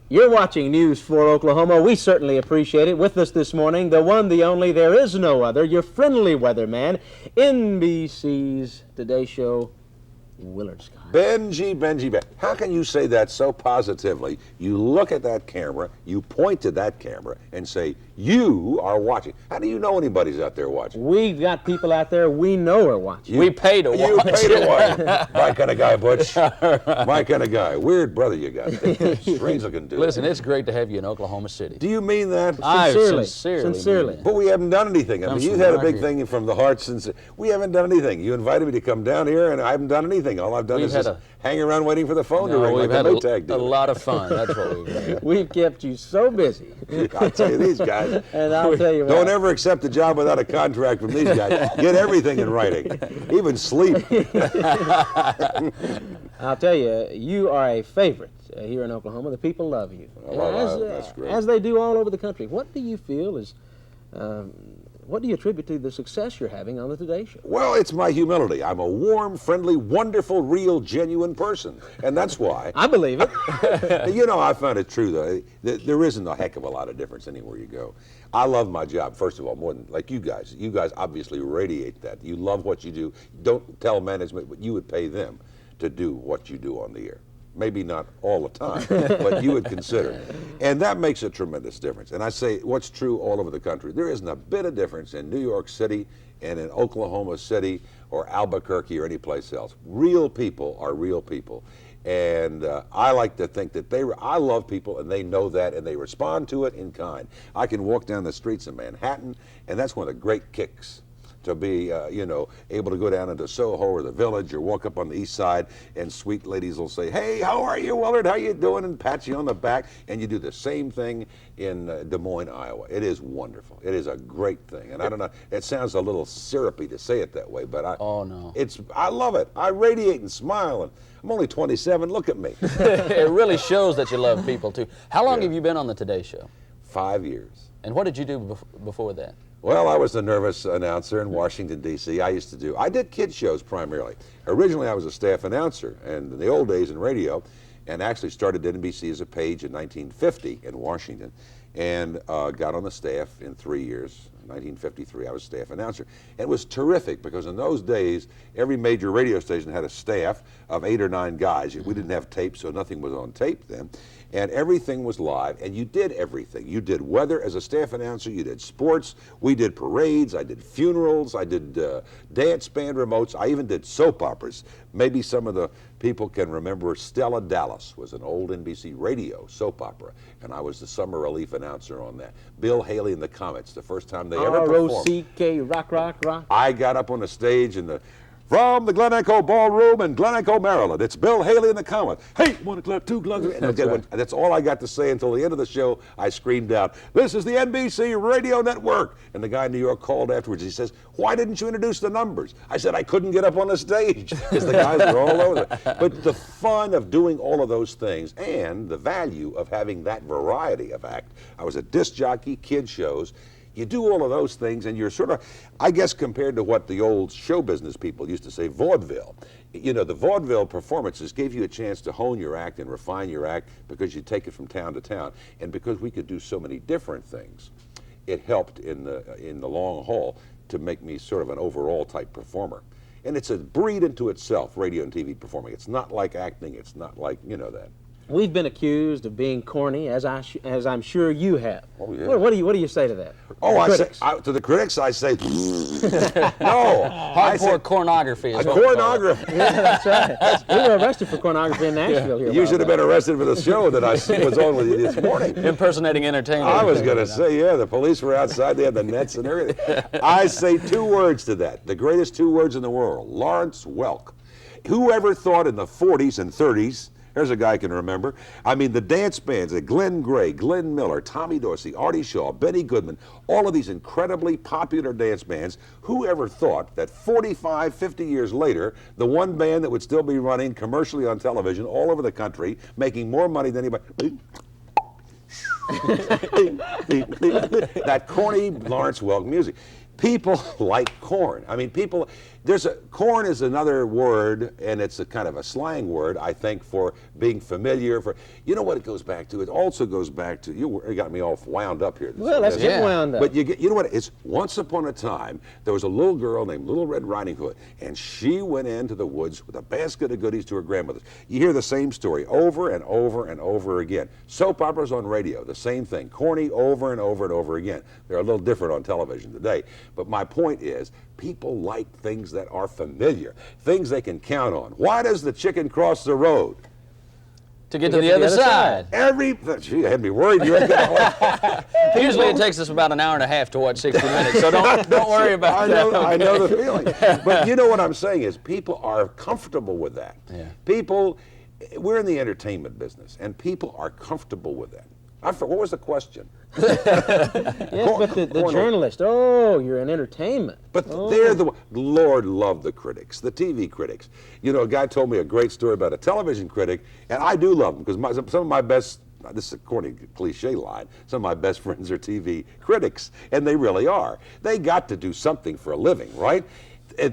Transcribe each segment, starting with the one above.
You're watching News 4 Oklahoma. We certainly appreciate it. With us this morning, the one, the only, there is no other, your friendly weatherman, NBC's Today Show, Willard Scott. Benji. How can you say that so positively? You look at that camera, you point to that camera, and say, you are watching. How do you know anybody's out there watching? We've got people out there we know are watching. We pay to watch. You pay to watch. My kind of guy, Butch. My kind of guy. Weird brother you got. Strange looking dude. Listen, it's great to have you in Oklahoma City. Do you mean that? Sincerely. But we haven't done anything. I mean, you've had a big thing from the heart since. We haven't done anything. You invited me to come down here, and I haven't done anything. All I've done is just hang around waiting for the phone to ring like a Maytag a lot of fun. That's what we've done. We've kept you so busy. I'll tell you, these guys. And I'll tell you what. Don't ever accept a job without a contract from these guys. Get everything in writing, even sleep. I'll tell you, you are a favorite here in Oklahoma. The people love you, That's great. as they do all over the country. What do you feel is, what do you attribute to the success you're having on the Today Show? Well, it's my humility. I'm a warm, friendly, wonderful, real, genuine person, and that's why. I believe it. You know, I found it true, though. There isn't a heck of a lot of difference anywhere you go. I love my job, first of all, more than, like you guys. You guys obviously radiate that. You love what you do. Don't tell management, but you would pay them to do what you do on the air. Maybe not all the time, but you would consider. And that makes a tremendous difference. And I say what's true all over the country. There isn't a bit of difference in New York City and in Oklahoma City or Albuquerque or any place else. Real people are real people. And I like to think that I love people, and they know that, and they respond to it in kind. I can walk down the streets of Manhattan, and that's one of the great kicks, to be, able to go down into Soho or the Village or walk up on the East Side, and sweet ladies will say, "Hey, how are you, Willard? How you doing?" and pat you on the back. And you do the same thing in Des Moines, Iowa. It is wonderful. It is a great thing. And I don't know, it sounds a little syrupy to say it that way, but I love it. I radiate and smile, and I'm only 27. Look at me. It really shows that you love people, too. How long have you been on the Today Show? 5 years. And what did you do before that? Well, I was a nervous announcer in Washington, D.C. I did kid shows primarily. Originally, I was a staff announcer, and in the old days in radio, and actually started at NBC as a page in 1950 in Washington, and got on the staff in 3 years. 1953, I was staff announcer. And it was terrific because in those days, every major radio station had a staff of 8 or 9 guys. We didn't have tape, so nothing was on tape then. And everything was live, and you did everything. You did weather as a staff announcer, you did sports, we did parades, I did funerals, I did dance band remotes, I even did soap operas. Maybe some of the people can remember Stella Dallas was an old NBC radio soap opera, and I was the summer relief announcer on that. Bill Haley and the Comets, the first time they ever performed. R-O-C-K, rock. I got up on the stage from the Glen Echo Ballroom in Glen Echo, Maryland. It's Bill Haley and the Comet. Hey, 1 o'clock, 2 o'clock. That's all I got to say until the end of the show. I screamed out, "This is the NBC Radio Network." And the guy in New York called afterwards. He says, "Why didn't you introduce the numbers?" I said, "I couldn't get up on the stage," because the guys were all over it. But the fun of doing all of those things and the value of having that variety of act. I was a disc jockey, kid shows. You do all of those things, and you're sort of, I guess, compared to what the old show business people used to say, vaudeville. You know, the vaudeville performances gave you a chance to hone your act and refine your act because you take it from town to town. And because we could do so many different things, it helped in the long haul to make me sort of an overall type performer. And it's a breed into itself, radio and TV performing. It's not like acting. It's not like, that. We've been accused of being corny, as I'm sure you have. Oh, yeah. What do you say to that? To the critics, I say, no. Hardcore pornography. Pornography. Yeah, that's right. We were arrested for pornography in Nashville here. You should have been arrested for the show that I was on with you this morning. Impersonating entertainers. I was going to say, yeah, the police were outside. They had the nets and everything. I say 2 words to that. The greatest 2 words in the world. Lawrence Welk. Whoever thought in the 40s and 30s, there's a guy I can remember. I mean, the dance bands, Glenn Gray, Glenn Miller, Tommy Dorsey, Artie Shaw, Benny Goodman, all of these incredibly popular dance bands. Who ever thought that 45, 50 years later, the one band that would still be running commercially on television all over the country, making more money than anybody, that corny Lawrence Welk music. People like corn. I mean, people, corn is another word, and it's a kind of a slang word, I think, for being familiar. You know what it goes back to? It also goes back to, you got me all wound up here. Well, let's get wound up. But you know what? It's once upon a time, there was a little girl named Little Red Riding Hood, and she went into the woods with a basket of goodies to her grandmother's. You hear the same story over and over and over again. Soap operas on radio, the same thing. Corny over and over and over again. They're a little different on television today. But my point is, people like things that are familiar, things they can count on. Why does the chicken cross the road? To get to the other side. Gee, I had me worried. You ain't gonna Usually it takes us about an hour and a half to watch 60 Minutes, so don't worry about that. I know the feeling. But you know what I'm saying is people are comfortable with that. Yeah. People, we're in the entertainment business, and people are comfortable with that. What was the question? Yes, but the journalist, you're in entertainment. But they're the Lord love the critics, the TV critics. You know, a guy told me a great story about a television critic, and I do love them because some of my best, this is a corny cliche line, some of my best friends are TV critics, and they really are. They got to do something for a living, right?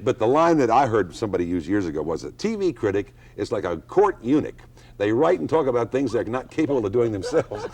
But the line that I heard somebody use years ago was a TV critic is like a court eunuch. They write and talk about things they're not capable of doing themselves.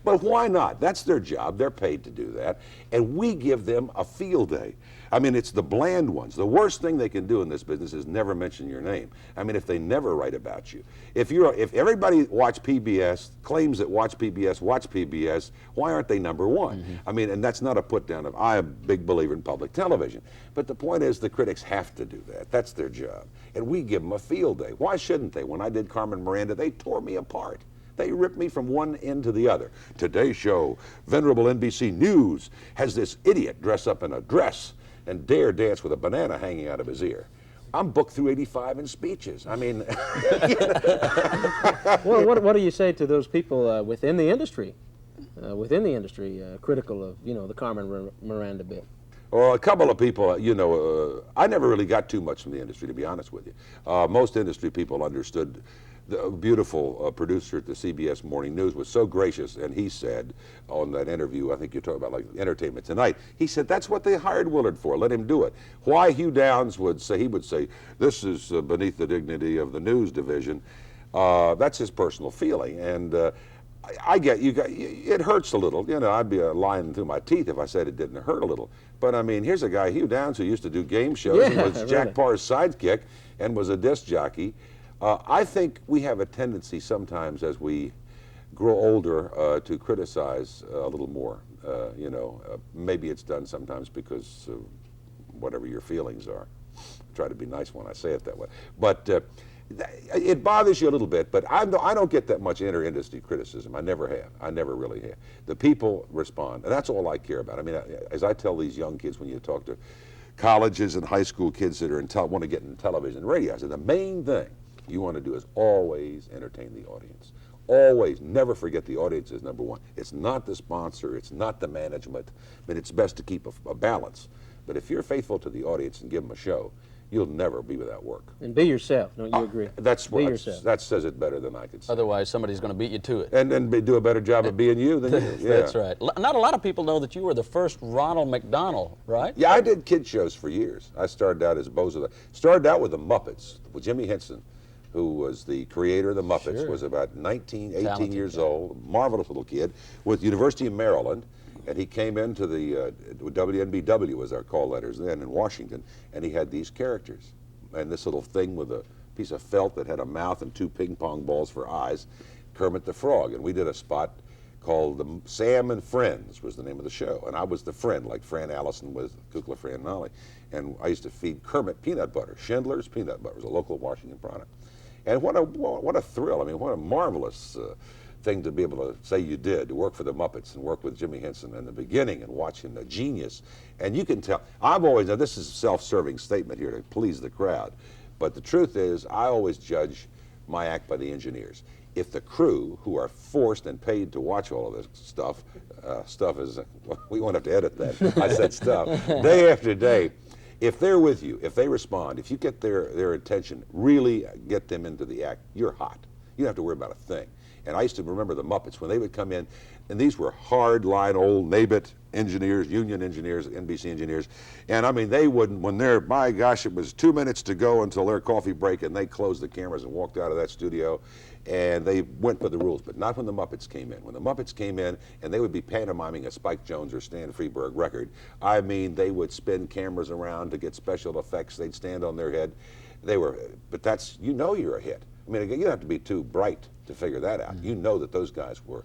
But why not? That's their job. They're paid to do that. And we give them a field day. I mean, it's the bland ones. The worst thing they can do in this business is never mention your name. I mean, if they never write about you. If everybody watch PBS, claims that watch PBS, why aren't they number one? Mm-hmm. I mean, and that's not a put down of, I'm a big believer in public television. But the point is the critics have to do that. That's their job. And we give them a field day. Why shouldn't they? When I did Carmen Miranda, they tore me apart. They ripped me from one end to the other. Today's show, venerable NBC News has this idiot dress up in a dress and dare dance with a banana hanging out of his ear. I'm booked through 85 in speeches. I mean, well, what do you say to those people within the industry, critical of the Carmen Miranda bit? Well, a couple of people, I never really got too much from the industry, to be honest with you. Most industry people understood. The beautiful producer at the CBS Morning News was so gracious, and he said on that interview, I think you're talking about like Entertainment Tonight, he said that's what they hired Willard for, let him do it. Why Hugh Downs would say, this is beneath the dignity of the news division. That's his personal feeling, and I get it hurts a little. I'd be lying through my teeth if I said it didn't hurt a little. But I mean, here's a guy, Hugh Downs, who used to do game shows and was Jack Parr's sidekick and was a disc jockey. I think we have a tendency sometimes as we grow older to criticize a little more. Maybe it's done sometimes because of whatever your feelings are. I try to be nice when I say it that way. But it bothers you a little bit, but I don't get that much inter-industry criticism. I never have. I never really have. The people respond, and that's all I care about. I mean, as I tell these young kids when you talk to colleges and high school kids that are want to get in television and radio, I say the main thing you want to do is always entertain the audience. Always, never forget the audience is number one. It's not the sponsor, it's not the management, but it's best to keep a balance. But if you're faithful to the audience and give them a show, you'll never be without work. And be yourself, don't you agree? That says it better than I could say. Otherwise, somebody's going to beat you to it. And do a better job of being you than you. Yeah. That's right. Not a lot of people know that you were the first Ronald McDonald, right? Yeah, I did kid shows for years. I started out as Bozo. Started out with the Muppets, with Jimmy Henson, who was the creator of the Muppets, was about 18 years old, marvelous little kid, with University of Maryland, and he came into the WNBW, was our call letters then, in Washington, and he had these characters, and this little thing with a piece of felt that had a mouth and two ping pong balls for eyes, Kermit the Frog, and we did a spot called Sam and Friends was the name of the show, and I was the friend, like Fran Allison was Kukla Fran Nolly, and I used to feed Kermit peanut butter, Schindler's peanut butter, it was a local Washington product. And what a thrill! I mean, what a marvelous thing to be able to say you did, to work for the Muppets and work with Jimmy Henson in the beginning and watch him, a genius. And you can tell, now this is a self-serving statement here to please the crowd, but the truth is I always judge my act by the engineers. If the crew, who are forced and paid to watch all of this stuff, we won't have to edit that, I said stuff, day after day, if they're with you, if they respond, if you get their attention, really get them into the act, you're hot. You didn't have to worry about a thing. And I used to remember the Muppets when they would come in, and these were hard-line old NABIT engineers, union engineers, NBC engineers, and I mean they wouldn't, when they're, my gosh, it was 2 minutes to go until their coffee break, and they closed the cameras and walked out of that studio, and they went for the rules, but not when the Muppets came in. When the Muppets came in, and they would be pantomiming a Spike Jones or Stan Freberg record, I mean they would spin cameras around to get special effects, they'd stand on their head. They were, but that's, you know you're a hit. I mean, you don't have to be too bright to figure that out. You know that those guys were,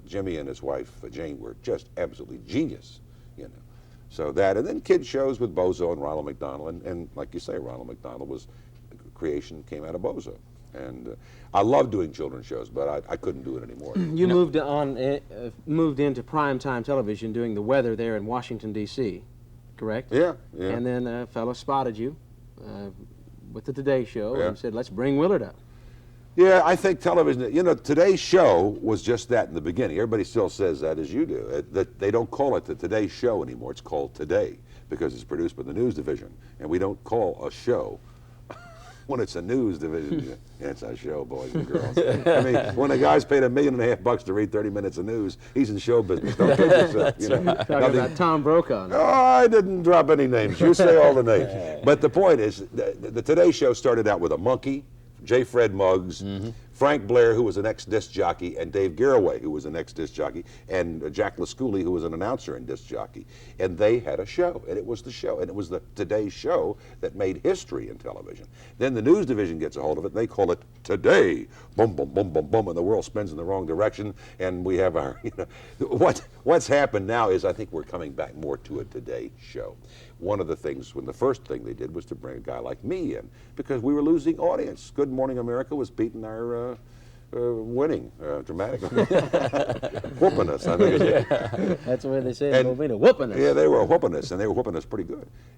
Jimmy and his wife, Jane, were just absolutely genius, you know. So that, and then kid shows with Bozo and Ronald McDonald, and like you say, Ronald McDonald was, creation came out of Bozo. And I love doing children's shows, but I couldn't do it anymore. You moved on, moved into primetime television doing the weather there in Washington, D.C., correct? Yeah, yeah. And then a fellow spotted you with the Today Show Yeah. and said, let's bring Willard up. Yeah, I think television, you know, Today's Show was just that in the beginning. Everybody still says that as you do. That they don't call it the Today Show anymore. It's called Today because it's produced by the news division. And we don't call a show when it's a news division. Yeah, it's a show, boys and girls. I mean, when a guy's paid $1.5 million to read 30 minutes of news, he's in show business. Don't kid yourself. You know? Talking about Tom Brokaw now. Oh, I didn't drop any names. You say all the names. But the point is, the Today Show started out with a monkey, J. Fred Muggs, Frank Blair, who was an ex-disc jockey, and Dave Garroway, who was an ex-disc jockey, and Jack Lascouli, who was an announcer and disc jockey. And they had a show, and it was the show, and it was the Today Show that made history in television. Then the news division gets a hold of it, and they call it Today. Boom, boom, boom, boom, boom, and the world spins in the wrong direction, and we have our, you know, what's happened now is I think we're coming back more to a Today Show. One of the things, when the first thing they did was to bring a guy like me in, because we were losing audience. Good Morning America was beating our winning dramatically. Whooping us, I think. That's the way they say it, whooping us. Yeah, they were whooping us, and they were whooping us pretty good.